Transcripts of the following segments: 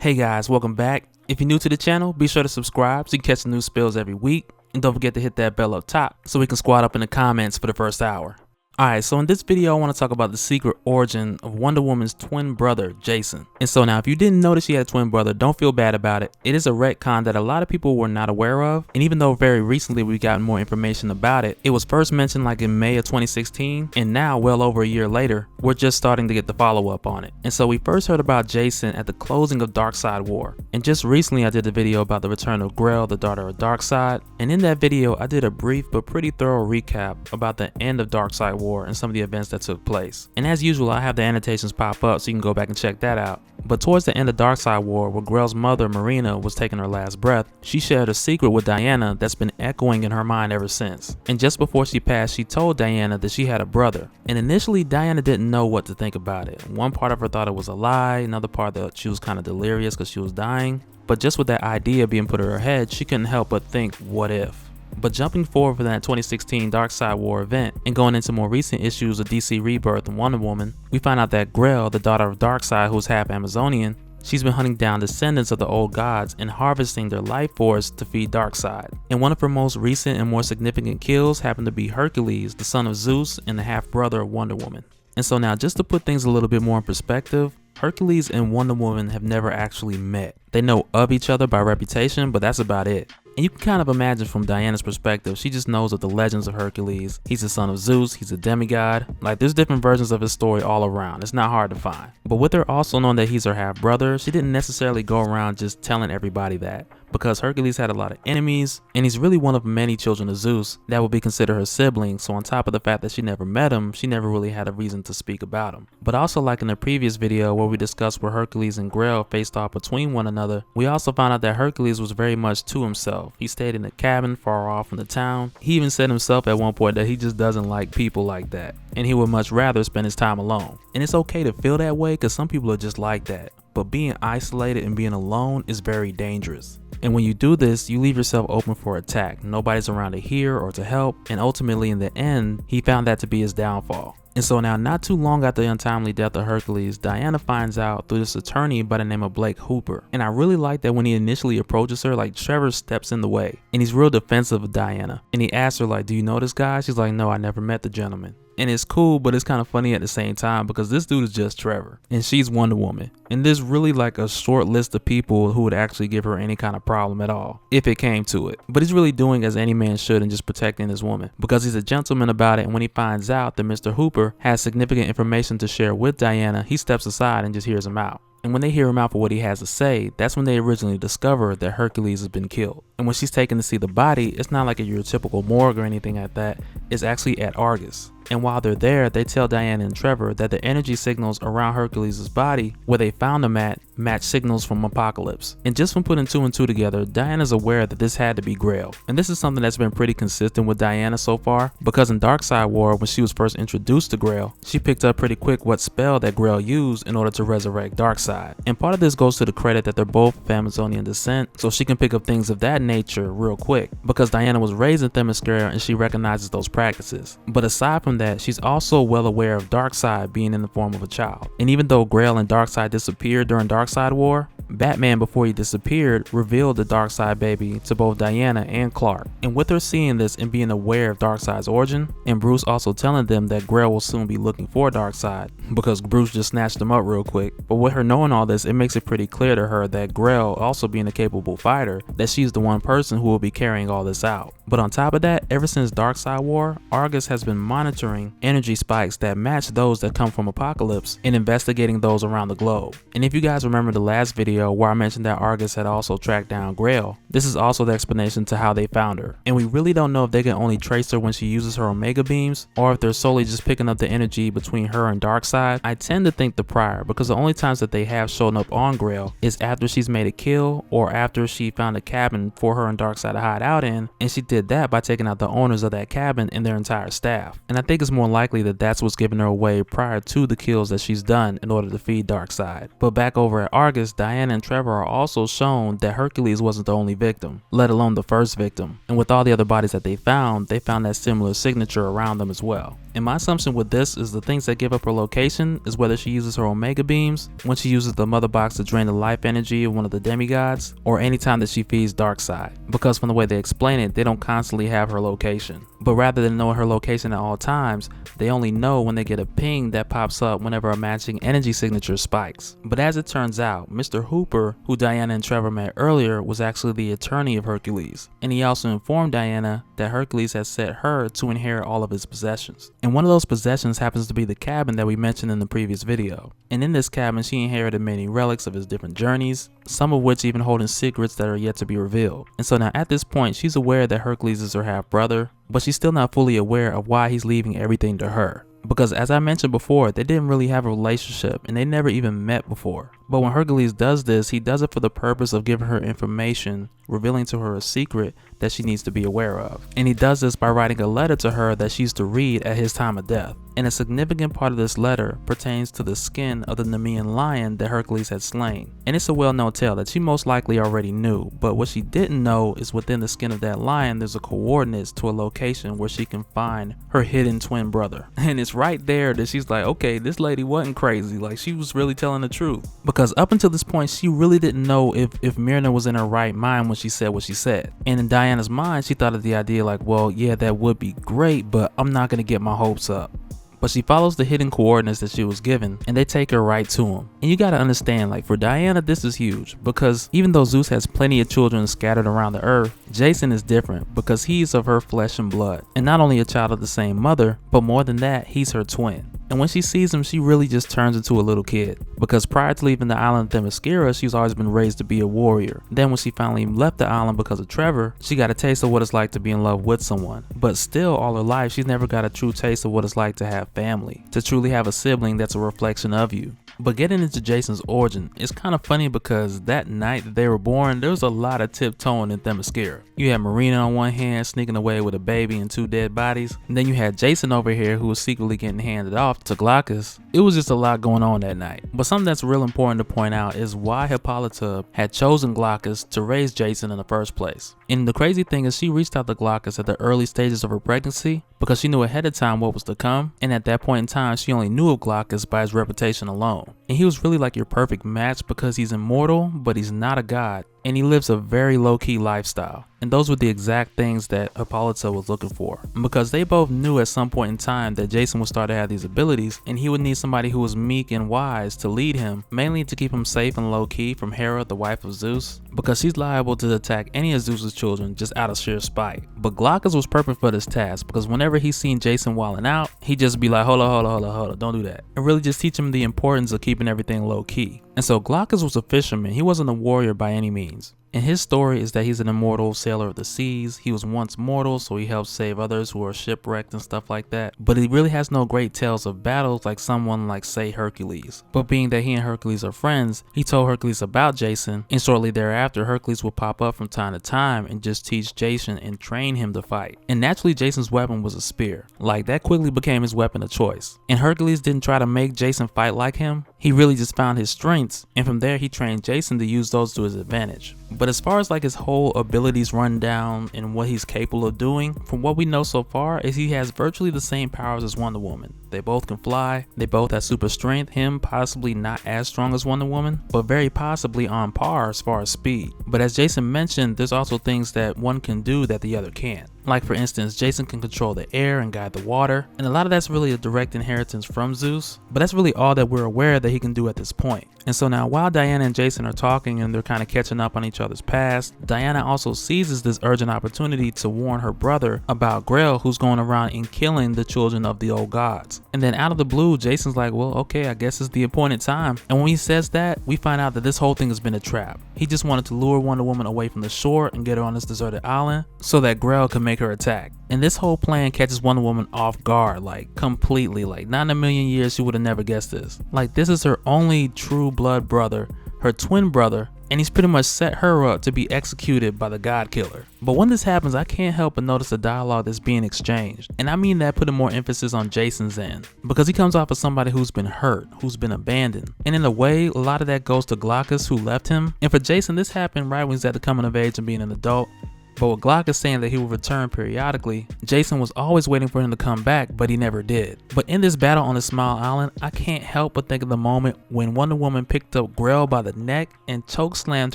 Hey guys, welcome back. If you're new to the channel, be sure to subscribe so you can catch the new spills every week. And don't forget to hit that bell up top so we can squad up in the comments for the first hour. Alright, so in this video I want to talk about the secret origin of Wonder Woman's twin brother, Jason. And so now if you didn't notice she had a twin brother, don't feel bad about it. It is a retcon that a lot of people were not aware of, and even though very recently we've gotten more information about it, it was first mentioned like in May of 2016, and now well over a year later, we're just starting to get the follow-up on it. And so we first heard about Jason at the closing of Darkseid War, and just recently I did a video about the return of Grail, the daughter of Darkseid, and in that video I did a brief but pretty thorough recap about the end of Darkseid War and some of the events that took place. And as usual, I have the annotations pop up so you can go back and check that out. But towards the end of Darkseid War, where Grail's mother, Marina, was taking her last breath, she shared a secret with Diana that's been echoing in her mind ever since. And just before she passed, she told Diana that she had a brother. And initially, Diana didn't know what to think about it. One part of her thought it was a lie, another part that she was kind of delirious because she was dying. But just with that idea being put in her head, she couldn't help but think, what if? But jumping forward from that 2016 Darkseid War event and going into more recent issues of DC Rebirth and Wonder Woman, we find out that Grail, the daughter of Darkseid who's half Amazonian, she's been hunting down descendants of the old gods and harvesting their life force to feed Darkseid. And one of her most recent and more significant kills happened to be Hercules, the son of Zeus and the half-brother of Wonder Woman. And so now, just to put things a little bit more in perspective, Hercules and Wonder Woman have never actually met. They know of each other by reputation, but that's about it. And you can kind of imagine from Diana's perspective, she just knows of the legends of Hercules. He's the son of Zeus, he's a demigod. Like, there's different versions of his story all around. It's not hard to find. But with her also knowing that he's her half-brother, she didn't necessarily go around just telling everybody that, because Hercules had a lot of enemies, and he's really one of many children of Zeus that would be considered her sibling. So on top of the fact that she never met him, she never really had a reason to speak about him. But also, like in the previous video where we discussed where Hercules and Grail faced off between one another, we also found out that Hercules was very much to himself. He stayed in a cabin far off from the town. He even said himself at one point that he just doesn't like people like that, and he would much rather spend his time alone. And it's okay to feel that way because some people are just like that. But being isolated and being alone is very dangerous. And when you do this, you leave yourself open for attack. Nobody's around to hear or to help, and ultimately in the end, he found that to be his downfall. And so now, not too long after the untimely death of Hercules, Diana finds out through this attorney by the name of Blake Hooper. And I really like that when he initially approaches her, like Trevor steps in the way and he's real defensive of Diana. And he asks her like, do you know this guy? She's like, no, I never met the gentleman. And it's cool, but it's kind of funny at the same time because this dude is just Trevor and she's Wonder Woman. And there's really like a short list of people who would actually give her any kind of problem at all, if it came to it. But he's really doing as any man should and just protecting his woman because he's a gentleman about it. And when he finds out that Mr. Hooper has significant information to share with Diana, he steps aside and just hears him out. And when they hear him out for what he has to say, that's when they originally discover that Hercules has been killed. And when she's taken to see the body, it's not like your typical morgue or anything like that. It's actually at Argus. And while they're there, they tell Diana and Trevor that the energy signals around Hercules' body, where they found him at, match signals from Apocalypse. And just from putting two and two together, Diana's aware that this had to be Grail. And this is something that's been pretty consistent with Diana so far, because in Darkseid War, when she was first introduced to Grail, she picked up pretty quick what spell that Grail used in order to resurrect Darkseid. And part of this goes to the credit that they're both of Amazonian descent, so she can pick up things of that nature real quick, because Diana was raised in Themyscira and she recognizes those practices. But aside from that, she's also well aware of Darkseid being in the form of a child. And even though Grail and Darkseid disappeared during Darkseid War, Batman, before he disappeared, revealed the Darkseid baby to both Diana and Clark. And with her seeing this and being aware of Darkseid's origin, and Bruce also telling them that Grail will soon be looking for Darkseid, because Bruce just snatched him up real quick. But with her knowing all this, it makes it pretty clear to her that Grail, also being a capable fighter, that she's the one person who will be carrying all this out. But on top of that, ever since Darkseid War, Argus has been monitoring energy spikes that match those that come from Apocalypse and investigating those around the globe. And if you guys remember the last video where I mentioned that Argus had also tracked down Grail, this is also the explanation to how they found her. And we really don't know if they can only trace her when she uses her Omega beams, or if they're solely just picking up the energy between her and Darkseid. I tend to think the prior, because the only times that they have shown up on Grail is after she's made a kill, or after she found a cabin for her and Darkseid to hide out in, and she did that by taking out the owners of that cabin and their entire staff. And I think it's more likely that that's what's giving her away prior to the kills that she's done in order to feed Darkseid. But back over at Argus, Diana and Trevor are also shown that Hercules wasn't the only victim, let alone the first victim. And with all the other bodies that they found that similar signature around them as well. And my assumption with this is the things that give up her location is whether she uses her Omega beams, when she uses the mother box to drain the life energy of one of the demigods, or anytime that she feeds Darkseid. Because from the way they explain it, they don't constantly have her location. But rather than knowing her location at all times, they only know when they get a ping that pops up whenever a matching energy signature spikes. But as it turns out, Mr. Hooper, who Diana and Trevor met earlier, was actually the attorney of Hercules. And he also informed Diana that Hercules had set her to inherit all of his possessions. And one of those possessions happens to be the cabin that we mentioned in the previous video. And in this cabin, she inherited many relics of his different journeys, some of which even holding secrets that are yet to be revealed. And so now at this point, she's aware that Hercules is her half-brother, but she's still not fully aware of why he's leaving everything to her. Because as I mentioned before, they didn't really have a relationship and they never even met before. But when Hercules does this, he does it for the purpose of giving her information, revealing to her a secret that she needs to be aware of. And he does this by writing a letter to her that she's to read at his time of death. And a significant part of this letter pertains to the skin of the Nemean lion that Hercules had slain. And it's a well-known tale that she most likely already knew, but what she didn't know is within the skin of that lion there's a coordinates to a location where she can find her hidden twin brother. And it's right there that she's like, okay, this lady wasn't crazy, like she was really telling the truth. Because up until this point, she really didn't know if Myrna was in her right mind when she said what she said. And in Diana's mind, she thought of the idea like, well, yeah, that would be great, but I'm not gonna get my hopes up. But she follows the hidden coordinates that she was given and they take her right to him. And you gotta understand, like for Diana, this is huge because even though Zeus has plenty of children scattered around the earth, Jason is different because he's of her flesh and blood. And not only a child of the same mother, but more than that, he's her twin. And when she sees him, she really just turns into a little kid. Because prior to leaving the island of Themyscira, she's always been raised to be a warrior. Then when she finally left the island because of Trevor, she got a taste of what it's like to be in love with someone. But still, all her life, she's never got a true taste of what it's like to have family. To truly have a sibling that's a reflection of you. But getting into Jason's origin, it's kind of funny because that night that they were born, there was a lot of tiptoeing in Themyscira. You had Marina on one hand sneaking away with a baby and 2 dead bodies. And then you had Jason over here who was secretly getting handed off to Glaucus. It was just a lot going on that night. But something that's real important to point out is why Hippolyta had chosen Glaucus to raise Jason in the first place. And the crazy thing is she reached out to Glaucus at the early stages of her pregnancy because she knew ahead of time what was to come. And at that point in time, she only knew of Glaucus by his reputation alone. And he was really like your perfect match because he's immortal, but he's not a god. And he lives a very low-key lifestyle. And those were the exact things that Hippolyta was looking for. And because they both knew at some point in time that Jason would start to have these abilities, and he would need somebody who was meek and wise to lead him, mainly to keep him safe and low-key from Hera, the wife of Zeus, because she's liable to attack any of Zeus's children just out of sheer spite. But Glaucus was perfect for this task because whenever he seen Jason wilding out, he'd just be like, hold on, don't do that. And really just teach him the importance of keeping everything low-key. And so Glaucus was a fisherman, he wasn't a warrior by any means. And his story is that he's an immortal sailor of the seas. He was once mortal, so he helped save others who are shipwrecked and stuff like that. But he really has no great tales of battles like someone like, say, Hercules. But being that he and Hercules are friends, he told Hercules about Jason, and shortly thereafter, Hercules would pop up from time to time and just teach Jason and train him to fight. And naturally, Jason's weapon was a spear. Like, that quickly became his weapon of choice. And Hercules didn't try to make Jason fight like him. He really just found his strengths, and from there he trained Jason to use those to his advantage. But as far as like his whole abilities run down and what he's capable of doing, from what we know so far is he has virtually the same powers as Wonder Woman. They both can fly, they both have super strength, him possibly not as strong as Wonder Woman, but very possibly on par as far as speed. But as Jason mentioned, there's also things that one can do that the other can't. Like for instance, Jason can control the air and guide the water, and a lot of that's really a direct inheritance from Zeus, but that's really all that we're aware that he can do at this point. And so now while Diana and Jason are talking and they're kind of catching up on each other's past, Diana also seizes this urgent opportunity to warn her brother about Grail, who's going around and killing the children of the old gods. And then out of the blue, Jason's like, well, okay, I guess it's the appointed time. And when he says that, we find out that this whole thing has been a trap. He just wanted to lure Wonder Woman away from the shore and get her on this deserted island so that Grail could make her attack. And this whole plan catches Wonder Woman off guard, like completely, like not in a million years she would have never guessed this. Like this is her only true blood brother, her twin brother, and he's pretty much set her up to be executed by the God Killer. But when this happens, I can't help but notice the dialogue that's being exchanged. And I mean that putting more emphasis on Jason's end, because he comes off as somebody who's been hurt, who's been abandoned. And in a way, a lot of that goes to Glaucus, who left him. And for Jason, this happened right when he's at the coming of age and being an adult. But with Glock is saying that he will return periodically, Jason was always waiting for him to come back, but he never did. But in this battle on the Smile Island, I can't help but think of the moment when Wonder Woman picked up Grail by the neck and chokeslammed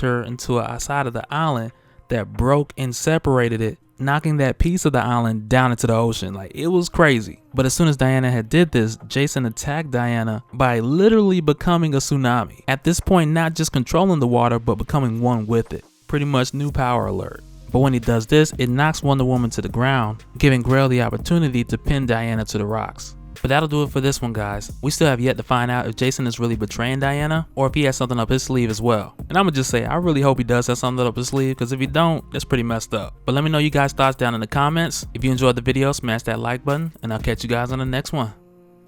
her into a side of the island that broke and separated it, knocking that piece of the island down into the ocean. Like, it was crazy. But as soon as Diana had did this, Jason attacked Diana by literally becoming a tsunami. At this point, not just controlling the water, but becoming one with it. Pretty much new power alert. But when he does this, it knocks Wonder Woman to the ground, giving Grail the opportunity to pin Diana to the rocks. But that'll do it for this one, guys. We still have yet to find out if Jason is really betraying Diana or if he has something up his sleeve as well. And I'm gonna just say, I really hope he does have something up his sleeve, because if he don't, that's pretty messed up. But let me know you guys' thoughts down in the comments. If you enjoyed the video, smash that like button, and I'll catch you guys on the next one.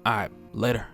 Alright, later.